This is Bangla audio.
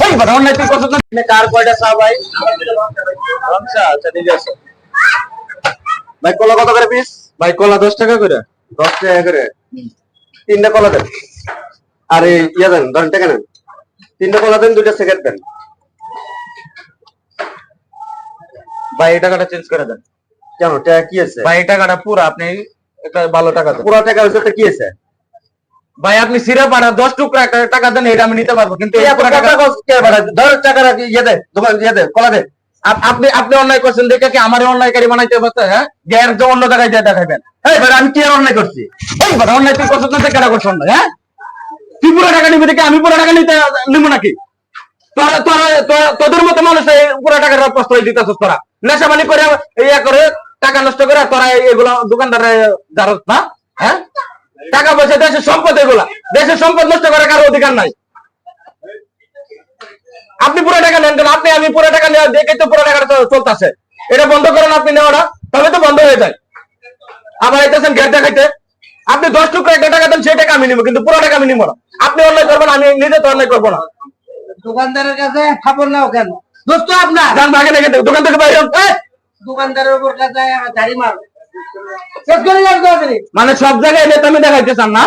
এই বড় অন্যায় তুই করছিস না কার কয়টা চা ভাই আচ্ছা আচ্ছা ঠিক আছে ভাই কলা কত করে পিস ভাই কলা 10 টাকা করে 10 টাকা করে তিনটা কলা দেন আর ইয়া দেন 10 টাকা নেন তিনটা কলা দেন দুইটা সিগারেট দেন ভাই এই টাকাটা চেঞ্জ করে দেন কেন টাকা কি আছে ভাই এই টাকাটা পুরো আপনি একটা ভালো টাকা দেন পুরো টাকা হইছে তো কি আছে ভাই আপনি সিরা পাড়া 10 টুকরা টাকা দেন এটা আমি নিতে পারবো কিন্তু এই পুরো টাকা কে বাড়া 10 টাকা রাখি ইয়ে দে দোকান ইয়ে দে কলা দে আপনি আপনি অন্যায় করছেন দেখে কি আমার অন্যায়কারী বানাইতে বসতে হ্যাঁ গ্যার যে অন্য জায়গায় যা দেখাবেন এই ভাই আমি কি আর অন্যায় করছি এই ভাই অন্যায় তুই করছিস না কেন করছিস না হ্যাঁ তুই পুরো টাকা নিবি দেখে আমি পুরো টাকা নিতে নিব নাকি তোদের মতো মানুষ এই পুরো টাকার প্রশ্রয় দিতেছিস তোরা নেশাবানি করে ইয়া করে টাকা নষ্ট করে তোরা এগুলো দোকানদারে জারত না হ্যাঁ টাকা পয়সা দেশের সম্পদ এগুলা দেশের সম্পদ নষ্ট করার কারো অধিকার নাই আপনি পুরো টাকা নেন কেন আপনি আমি পুরো টাকা নেওয়া দেখে তো পুরো টাকাটা চলতেছে এটা বন্ধ করেন আপনি নেওয়াটা তবে তো বন্ধ হয়ে যায় আবার আইতেছেন গ্যাস দেখাইতে আপনি 10 টুকরা একটা টাকা দেন সেই টাকা আমি নিবো কিন্তু পুরো টাকা আমি নিবো না আপনি অন্যায় করবেন আমি নিজে তো অন্যায় করবো না দোকানদারের কাছে খবর নাও কেন দোস্ত আপনার যান ভাগে দেখে দোকান থেকে বাইরে দোকানদারের উপর কাছে ঝাড়ি মার শেষ করে যাবে মানে সব জায়গায় নেতা আমি দেখাইতে চান না